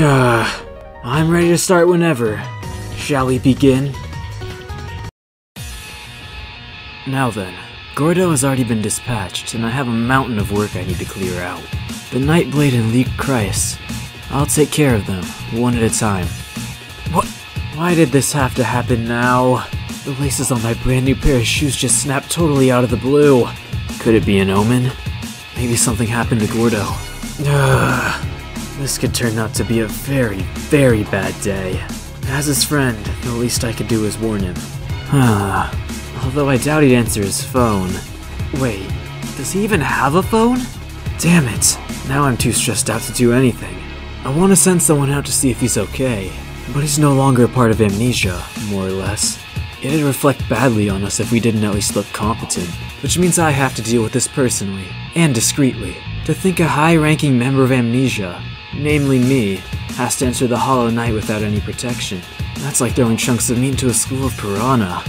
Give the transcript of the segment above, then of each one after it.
I'm ready to start whenever. Shall we begin? Now then, Gordeau has already been dispatched, and I have a mountain of work I need to clear out. The Nightblade and League Christ. I'll take care of them, one at a time. What? Why did this have to happen now? The laces on my brand new pair of shoes just snapped totally out of the blue. Could it be an omen? Maybe something happened to Gordeau. This could turn out to be a very, very bad day. As his friend, the least I could do is warn him. Although I doubt he'd answer his phone. Wait, does he even have a phone? Damn it, now I'm too stressed out to do anything. I want to send someone out to see if he's okay, but he's no longer a part of Amnesia, more or less. It'd reflect badly on us if we didn't at least look competent, which means I have to deal with this personally, and discreetly. To think a high-ranking member of Amnesia, namely me, has to enter the Hollow Night without any protection. That's like throwing chunks of meat into a school of piranha.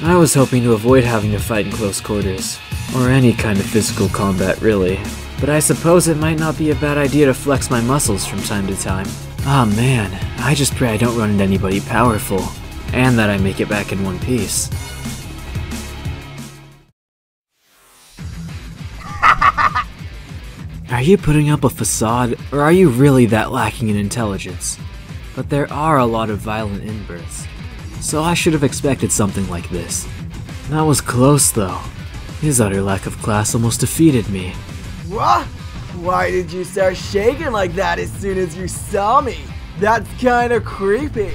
I was hoping to avoid having to fight in close quarters, or any kind of physical combat really, but I suppose it might not be a bad idea to flex my muscles from time to time. Ah man, I just pray I don't run into anybody powerful, and that I make it back in one piece. Are you putting up a facade, or are you really that lacking in intelligence? But there are a lot of violent inbursts, so I should have expected something like this. That was close though. His utter lack of class almost defeated me. What? Why did you start shaking like that as soon as you saw me? That's kinda creepy.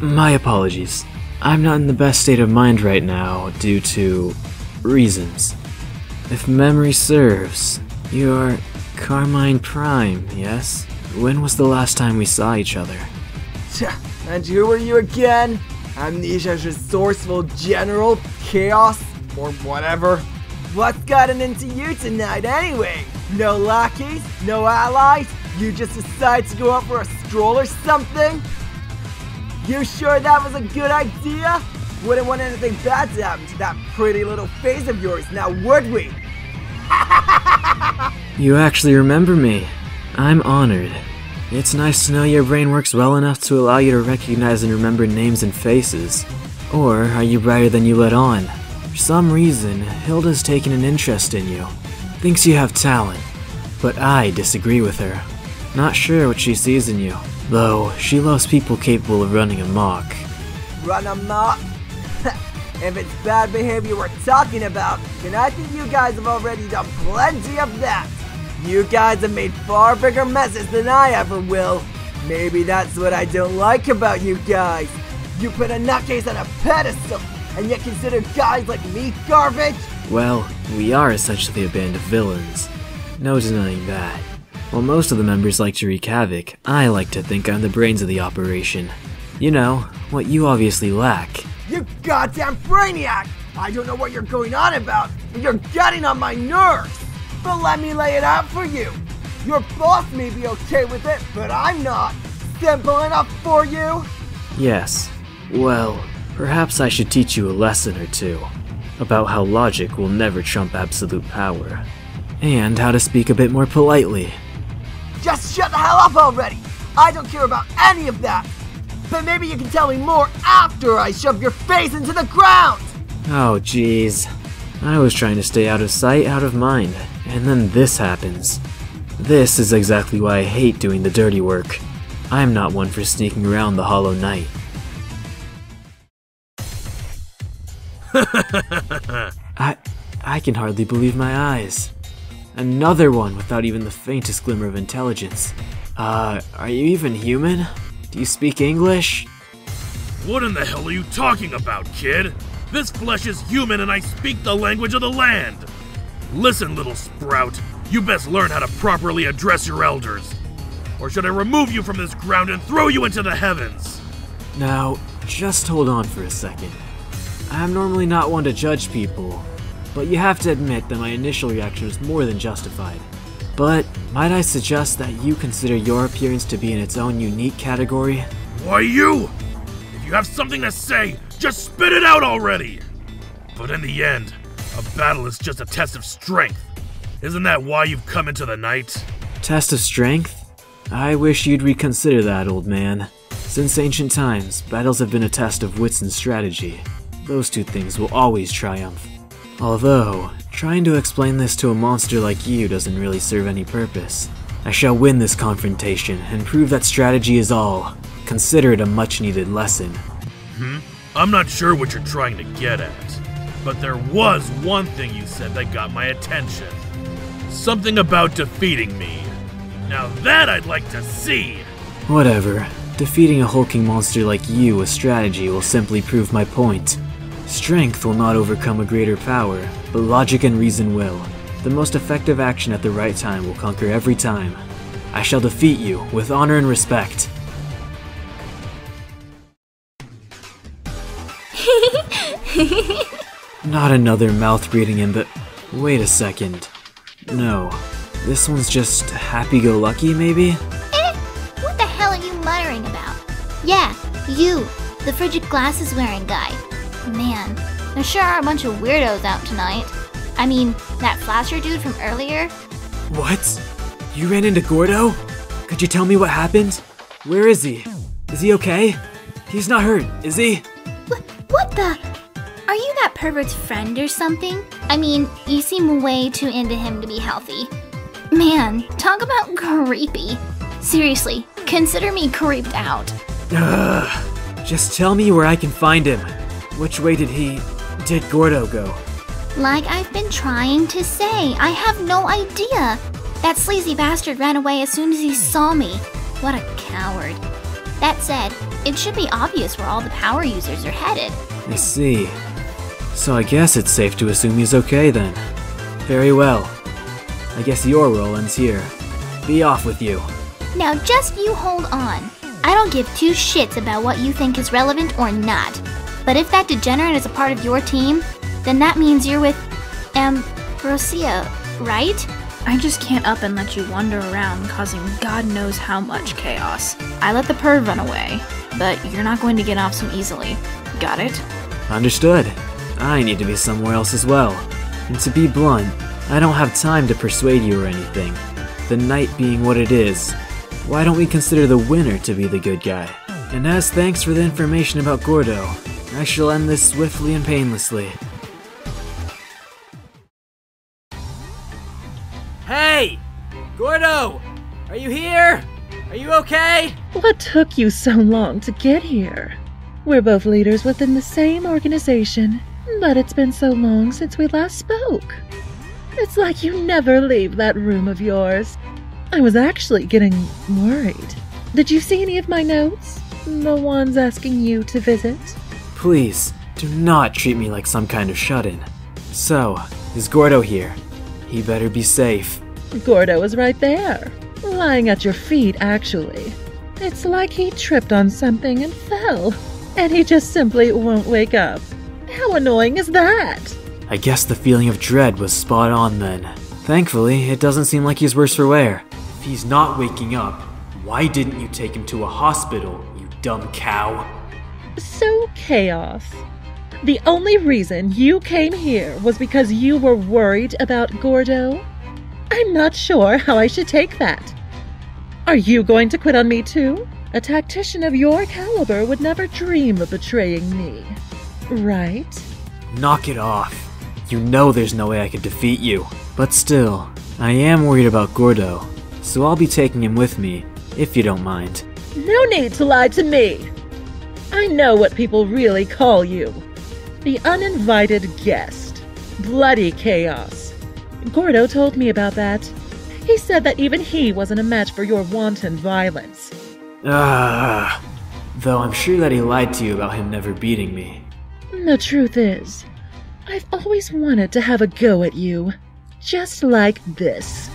My apologies. I'm not in the best state of mind right now due to reasons. If memory serves, you're Carmine Prime, yes? When was the last time we saw each other? And who are you again? Amnesia's resourceful general, chaos, or whatever. What's gotten into you tonight anyway? No lackeys? No allies? You just decide to go out for a stroll or something? You sure that was a good idea? Wouldn't want anything bad to happen to that pretty little face of yours, now would we? You actually remember me. I'm honored. It's nice to know your brain works well enough to allow you to recognize and remember names and faces. Or are you brighter than you let on? For some reason, Hilda's taken an interest in you. Thinks you have talent. But I disagree with her. Not sure what she sees in you. Though, she loves people capable of running amok. Run amok? If it's bad behavior we're talking about, then I think you guys have already done plenty of that. You guys have made far bigger messes than I ever will. Maybe that's what I don't like about you guys. You put a nutcase on a pedestal, and yet consider guys like me garbage? Well, we are essentially a band of villains. No denying that. While most of the members like to wreak havoc, I like to think I'm the brains of the operation. You know, what you obviously lack. You goddamn brainiac! I don't know what you're going on about, but you're getting on my nerves! But let me lay it out for you. Your boss may be okay with it, but I'm not. Simple enough for you? Yes. Well, perhaps I should teach you a lesson or two about how logic will never trump absolute power, and how to speak a bit more politely. Just shut the hell up already! I don't care about any of that! But maybe you can tell me more after I shove your face into the ground! Oh jeez. I was trying to stay out of sight, out of mind, and then this happens. This is exactly why I hate doing the dirty work. I'm not one for sneaking around the Hollow Night. I can hardly believe my eyes. Another one without even the faintest glimmer of intelligence. Are you even human? Do you speak English? What in the hell are you talking about, kid? This flesh is human and I speak the language of the land. Listen, little sprout, you best learn how to properly address your elders. Or should I remove you from this ground and throw you into the heavens? Now, just hold on for a second. I'm normally not one to judge people, but you have to admit that my initial reaction was more than justified. But might I suggest that you consider your appearance to be in its own unique category? Why you? If you have something to say, just spit it out already! But in the end, a battle is just a test of strength. Isn't that why you've come into the night? Test of strength? I wish you'd reconsider that, old man. Since ancient times, battles have been a test of wits and strategy. Those two things will always triumph. Although, trying to explain this to a monster like you doesn't really serve any purpose. I shall win this confrontation and prove that strategy is all. Consider it a much-needed lesson. I'm not sure what you're trying to get at, but there was one thing you said that got my attention. Something about defeating me. Now that I'd like to see! Whatever. Defeating a hulking monster like you with strategy will simply prove my point. Strength will not overcome a greater power, but logic and reason will. The most effective action at the right time will conquer every time. I shall defeat you with honor and respect. Not another mouth-breathing but wait a second. No, this one's just happy-go-lucky, maybe? What the hell are you muttering about? Yeah, you, the frigid glasses-wearing guy. Man, there sure are a bunch of weirdos out tonight. I mean, that flasher dude from earlier. What? You ran into Gordeau? Could you tell me what happened? Where is he? Is he okay? He's not hurt, is he? What the? Are you that pervert's friend or something? I mean, you seem way too into him to be healthy. Man, talk about creepy. Seriously, consider me creeped out. Just tell me where I can find him. Which way did Gordeau go? Like I've been trying to say, I have no idea. That sleazy bastard ran away as soon as he saw me. What a coward. That said, it should be obvious where all the power users are headed. I see. So I guess it's safe to assume he's okay then. Very well. I guess your role ends here. Be off with you. Now just you hold on. I don't give two shits about what you think is relevant or not. But if that degenerate is a part of your team, then that means you're with Ambrosia, right? I just can't up and let you wander around causing God knows how much chaos. I let the perv run away, but you're not going to get off so easily. Got it? Understood. I need to be somewhere else as well. And to be blunt, I don't have time to persuade you or anything. The night being what it is, why don't we consider the winner to be the good guy? And as thanks for the information about Gordeau, I shall end this swiftly and painlessly. Hey! Gordeau! Are you here? Are you okay? What took you so long to get here? We're both leaders within the same organization, but it's been so long since we last spoke. It's like you never leave that room of yours. I was actually getting worried. Did you see any of my notes? The ones asking you to visit? Please, do not treat me like some kind of shut-in. So, is Gordeau here? He better be safe. Gordeau is right there, lying at your feet, actually. It's like he tripped on something and fell, and he just simply won't wake up. How annoying is that? I guess the feeling of dread was spot on then. Thankfully, it doesn't seem like he's worse for wear. If he's not waking up, why didn't you take him to a hospital, you dumb cow? So, Chaos. The only reason you came here was because you were worried about Gordeau? I'm not sure how I should take that. Are you going to quit on me too? A tactician of your caliber would never dream of betraying me, right? Knock it off. You know there's no way I could defeat you. But still, I am worried about Gordeau, so I'll be taking him with me, if you don't mind. No need to lie to me. I know what people really call you. The uninvited guest. Bloody Chaos. Gordeau told me about that. He said that even he wasn't a match for your wanton violence. Though I'm sure that he lied to you about him never beating me. The truth is, I've always wanted to have a go at you. Just like this.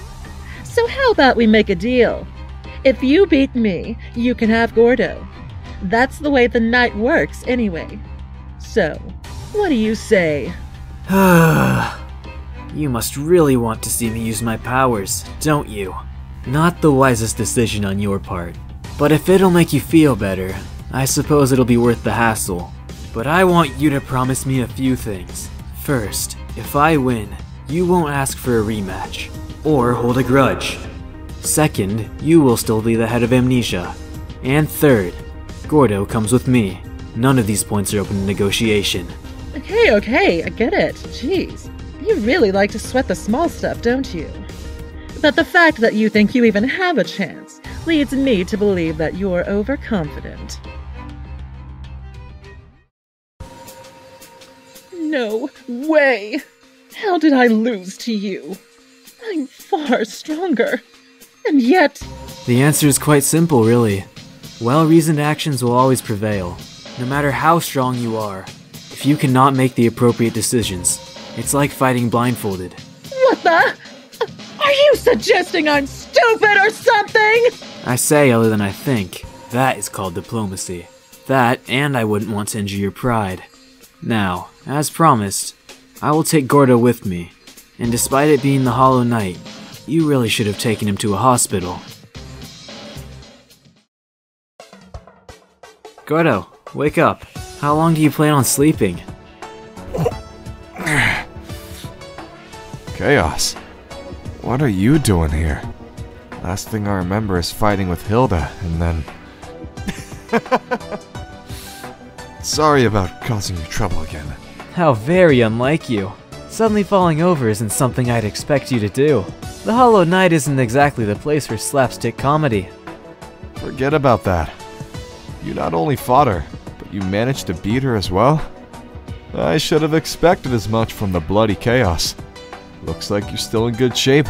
So how about we make a deal? If you beat me, you can have Gordeau. That's the way the night works anyway. So, what do you say? You must really want to see me use my powers, don't you? Not the wisest decision on your part. But if it'll make you feel better, I suppose it'll be worth the hassle. But I want you to promise me a few things. First, if I win, you won't ask for a rematch, or hold a grudge. Second, you will still be the head of Amnesia. And third, Gordeau comes with me. None of these points are open to negotiation. Okay, I get it. Jeez. You really like to sweat the small stuff, don't you? But the fact that you think you even have a chance leads me to believe that you're overconfident. No way! How did I lose to you? I'm far stronger. And yet... The answer is quite simple, really. Well-reasoned actions will always prevail. No matter how strong you are, if you cannot make the appropriate decisions, it's like fighting blindfolded. What the? Are you suggesting I'm stupid or something? I say other than I think. That is called diplomacy. That, and I wouldn't want to injure your pride. Now, as promised, I will take Gordeau with me, and despite it being the Hollow Knight, you really should have taken him to a hospital. Gordeau, wake up. How long do you plan on sleeping? Chaos. What are you doing here? Last thing I remember is fighting with Hilda, and then... Sorry about causing you trouble again. How very unlike you. Suddenly falling over isn't something I'd expect you to do. The Hollow Knight isn't exactly the place for slapstick comedy. Forget about that. You not only fought her, but you managed to beat her as well? I should have expected as much from the bloody chaos. Looks like you're still in good shape.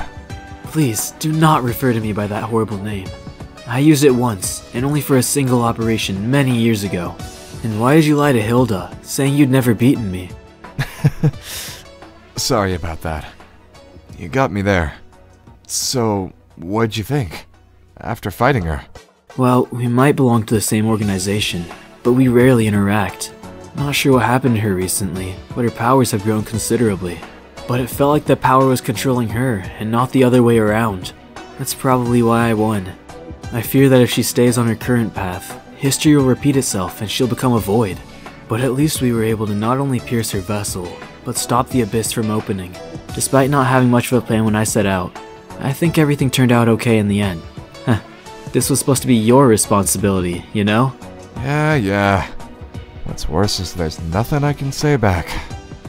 Please, do not refer to me by that horrible name. I used it once, and only for a single operation many years ago. And why did you lie to Hilda, saying you'd never beaten me? Sorry about that. You got me there. So, what'd you think? After fighting her? Well, we might belong to the same organization, but we rarely interact. Not sure what happened to her recently, but her powers have grown considerably. But it felt like the power was controlling her, and not the other way around. That's probably why I won. I fear that if she stays on her current path, history will repeat itself and she'll become a void. But at least we were able to not only pierce her vessel, but stop the abyss from opening. Despite not having much of a plan when I set out, I think everything turned out okay in the end. Huh. This was supposed to be your responsibility, you know? Yeah. What's worse is there's nothing I can say back.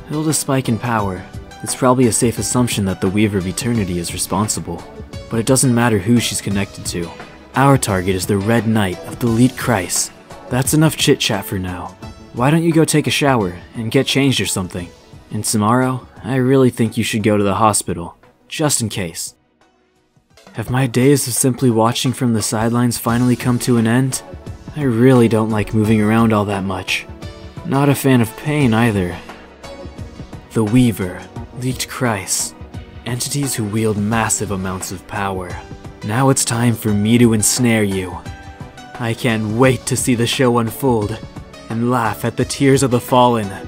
Hilda's spike in power. It's probably a safe assumption that the Weaver of Eternity is responsible. But it doesn't matter who she's connected to. Our target is the Red Knight of the Elite Christ. That's enough chit-chat for now. Why don't you go take a shower and get changed or something? And tomorrow, I really think you should go to the hospital, just in case. Have my days of simply watching from the sidelines finally come to an end? I really don't like moving around all that much. Not a fan of pain either. The Weaver, Leaked Christ, entities who wield massive amounts of power. Now it's time for me to ensnare you. I can't wait to see the show unfold and laugh at the tears of the fallen.